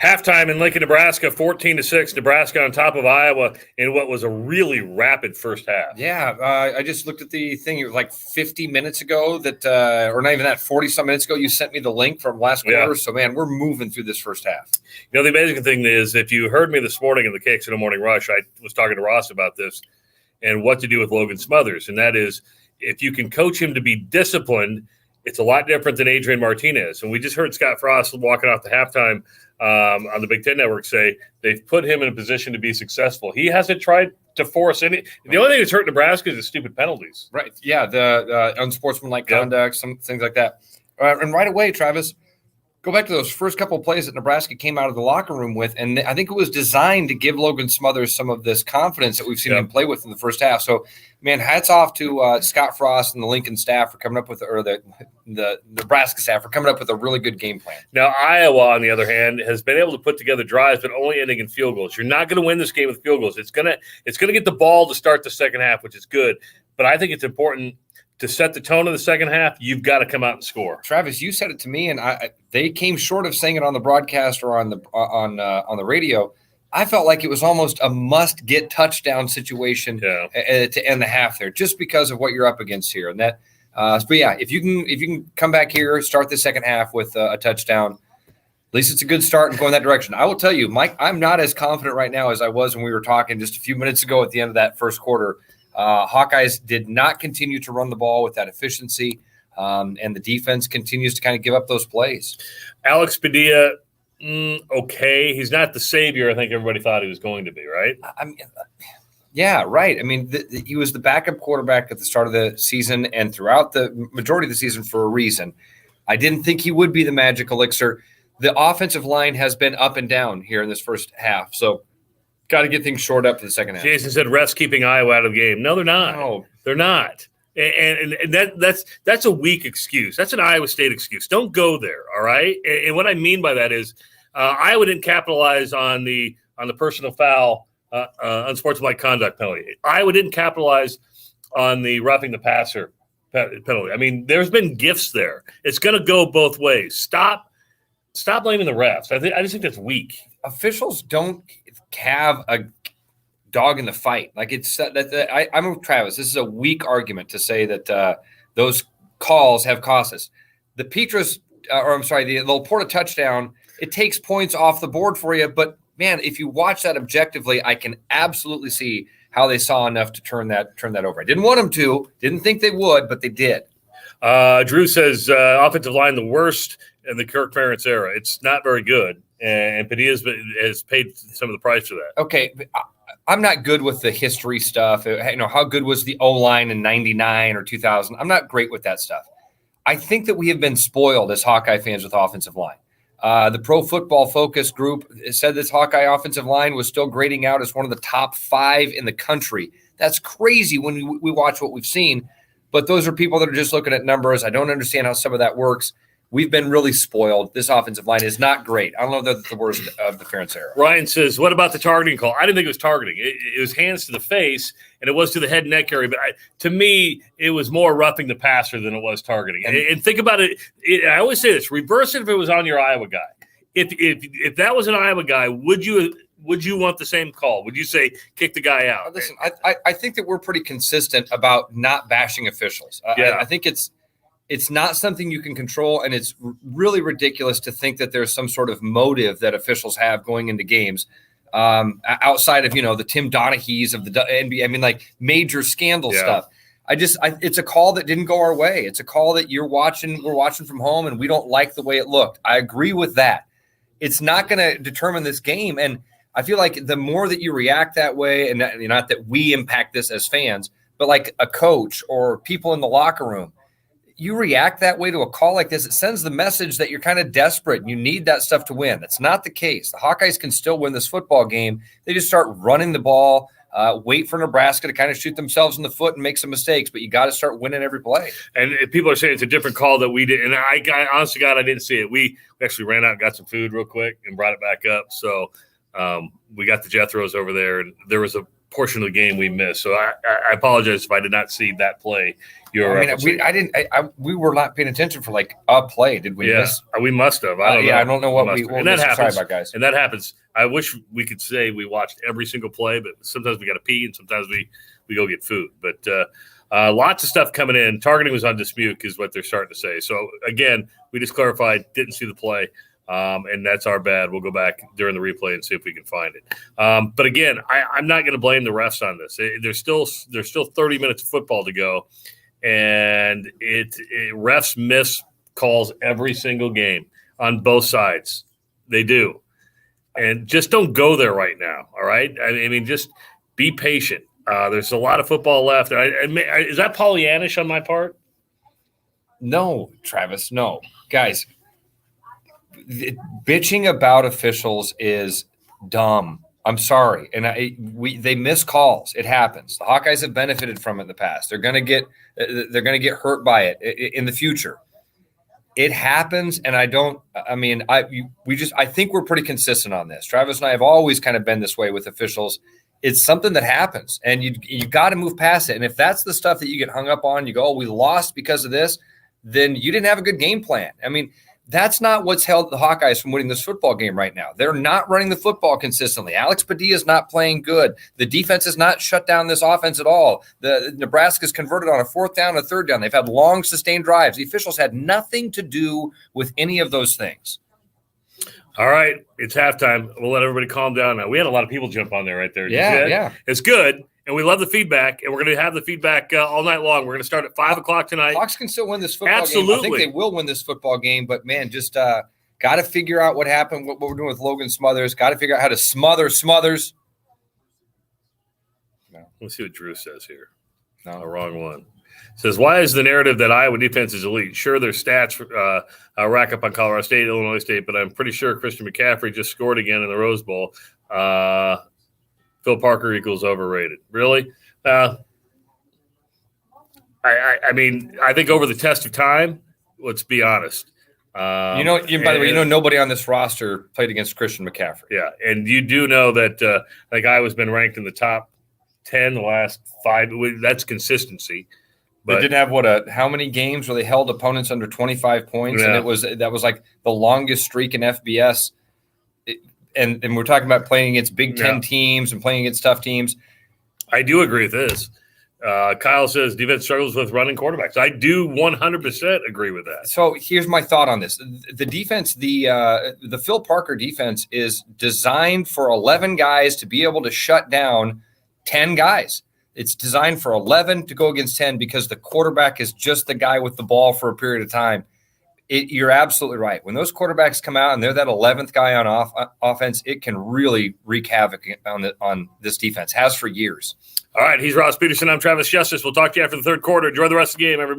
Halftime in Lincoln, Nebraska, 14-6. Nebraska on top of Iowa in what was a really rapid first half. Yeah, I just looked at the thing. It was like 50 minutes ago that, or not even that, 40-some minutes ago, you sent me the link from last quarter. Yeah. So, man, we're moving through this first half. The amazing thing is, if you heard me this morning in the KXNO Morning Rush, I was talking to Ross about this and what to do with Logan Smothers. And that is, if you can coach him to be disciplined, it's a lot different than Adrian Martinez. And we just heard Scott Frost walking off the halftime on the Big Ten Network say they've put him in a position to be successful. He hasn't tried to force any. The only thing that's hurt Nebraska is the stupid penalties. Right. Yeah, the unsportsmanlike conduct, some things like that. And right away, Travis, go back to those first couple of plays that Nebraska came out of the locker room with, and I think it was designed to give Logan Smothers some of this confidence that we've seen him play with in the first half. So, man, hats off to Scott Frost and the Lincoln staff for coming up with, or the Nebraska staff for coming up with a really good game plan. Now, Iowa, on the other hand, has been able to put together drives, but only ending in field goals. You're not going to win this game with field goals. It's gonna get the ball to start the second half, which is good. But I think it's important to set the tone of the second half. You've got to come out and score. Travis, you said it to me, and they came short of saying it on the broadcast or on the radio. I felt like it was almost a must-get touchdown situation to end the half there, just because of what you're up against here. And that, but yeah, if you can come back here, start the second half with a touchdown, at least it's a good start and go in that direction. I will tell you, Mike, I'm not as confident right now as I was when we were talking just a few minutes ago at the end of that first quarter. Hawkeyes did not continue to run the ball with that efficiency, and the defense continues to kind of give up those plays. Alex Padilla, okay. He's not the savior I think everybody thought he was going to be, right? Yeah, right. I mean, he was the backup quarterback at the start of the season and throughout the majority of the season for a reason. I didn't think he would be the magic elixir. The offensive line has been up and down here in this first half, so got to get things shored up for the second half. Jason said refs keeping Iowa out of the game. No, they're not. No. They're not. And that's a weak excuse. That's an Iowa State excuse. Don't go there, all right? And what I mean by that is Iowa didn't capitalize on the personal foul, unsportsmanlike conduct penalty. Iowa didn't capitalize on the roughing the passer penalty. I mean, there's been gifts there. It's going to go both ways. Stop blaming the refs. I just think that's weak. Officials don't have a dog in the fight. Like I'm with Travis. This is a weak argument to say that those calls have cost us. The Laporta touchdown, it takes points off the board for you. But man, if you watch that objectively, I can absolutely see how they saw enough to turn that over. I didn't want them to, didn't think they would, but they did. Drew says offensive line the worst in the Kirk Ferentz era. It's not very good, and Padilla has paid some of the price for that. Okay, I'm not good with the history stuff. You know, how good was the O-line in 99 or 2000? I'm not great with that stuff. I think that we have been spoiled as Hawkeye fans with offensive line. The Pro Football Focus group said this Hawkeye offensive line was still grading out as one of the top 5 in the country. That's crazy when we watch what we've seen. But those are people that are just looking at numbers. I don't understand how some of that works. We've been really spoiled. This offensive line is not great. I don't know if that's the worst of the Ferentz era. Ryan says, what about the targeting call? I didn't think it was targeting. It was hands to the face, and it was to the head and neck area. But to me, it was more roughing the passer than it was targeting. And think about it. I always say this. Reverse it if it was on your Iowa guy. If that was an Iowa guy, would you want the same call? Would you say kick the guy out? Listen, I think that we're pretty consistent about not bashing officials. I think it's not something you can control, and it's really ridiculous to think that there's some sort of motive that officials have going into games outside of, the Tim Donahue's of the NBA. I mean, like major scandal stuff. It's a call that didn't go our way. It's a call that we're watching from home, and we don't like the way it looked. I agree with that. It's not going to determine this game, and I feel like the more that you react that way, and not that we impact this as fans, but like a coach or people in the locker room, you react that way to a call like this, it sends the message that you're kind of desperate and you need that stuff to win. That's not the case. The Hawkeyes can still win this football game. They just start running the ball, wait for Nebraska to kind of shoot themselves in the foot and make some mistakes, but you got to start winning every play. And people are saying it's a different call that we did. And I honestly, God, I didn't see it. We actually ran out and got some food real quick and brought it back up. So we got the Jethros over there, and there was a portion of the game we missed. So I apologize if I did not see that play. We were not paying attention for like a play. Did we miss? We must have. I don't know. I don't know what we and that happens. Sorry about guys. And that happens. I wish we could say we watched every single play, but sometimes we got to pee and sometimes we go get food. But lots of stuff coming in. Targeting was on dispute is what they're starting to say. So again, we just clarified, didn't see the play. And that's our bad. We'll go back during the replay and see if we can find it. But again, I'm not going to blame the refs on this. There's still 30 minutes of football to go, and refs miss calls every single game on both sides. They do, and just don't go there right now. All right. I mean, just be patient. There's a lot of football left. Is that Pollyannish on my part? No, Travis. No, guys. Bitching about officials is dumb. I'm sorry, and they miss calls. It happens. The Hawkeyes have benefited from it in the past. They're gonna get hurt by it in the future. It happens, and I think we're pretty consistent on this. Travis and I have always kind of been this way with officials. It's something that happens, and you got to move past it. And if that's the stuff that you get hung up on, you go, "Oh, we lost because of this," then you didn't have a good game plan. I mean, that's not what's held the Hawkeyes from winning this football game right now. They're not running the football consistently. Alex Padilla is not playing good. The defense has not shut down this offense at all. The Nebraska's converted on a 4th down, a 3rd down. They've had long, sustained drives. The officials had nothing to do with any of those things. All right, it's halftime. We'll let everybody calm down now. We had a lot of people jump on there right there. Yeah. It's good. And we love the feedback, and we're going to have the feedback all night long. We're going to start at 5 o'clock tonight. Hawks can still win this football Absolutely. game. I think they will win this football game, but, man, just got to figure out what happened, what we're doing with Logan Smothers. Got to figure out how to smother Smothers. No. Let's see what Drew says here. No. The wrong one. Says, why is the narrative that Iowa defense is elite? Sure, their stats rack up on Colorado State, Illinois State, but I'm pretty sure Christian McCaffrey just scored again in the Rose Bowl. Phil Parker equals overrated. Really? I mean, I think over the test of time, let's be honest. By the way, nobody on this roster played against Christian McCaffrey. Yeah, and you do know that Iowa's been ranked in the top 10 the last 5. That's consistency. But they didn't have how many games where they held opponents under 25 points, and that was like the longest streak in FBS. And we're talking about playing against Big Ten teams and playing against tough teams. I do agree with this. Kyle says defense struggles with running quarterbacks. I do 100% agree with that. So here's my thought on this. The defense, the Phil Parker defense is designed for 11 guys to be able to shut down 10 guys. It's designed for 11 to go against 10 because the quarterback is just the guy with the ball for a period of time. You're absolutely right. When those quarterbacks come out and they're that 11th guy on offense, it can really wreak havoc on this defense. Has for years. All right, he's Ross Peterson. I'm Travis Justice. We'll talk to you after the third quarter. Enjoy the rest of the game, everybody.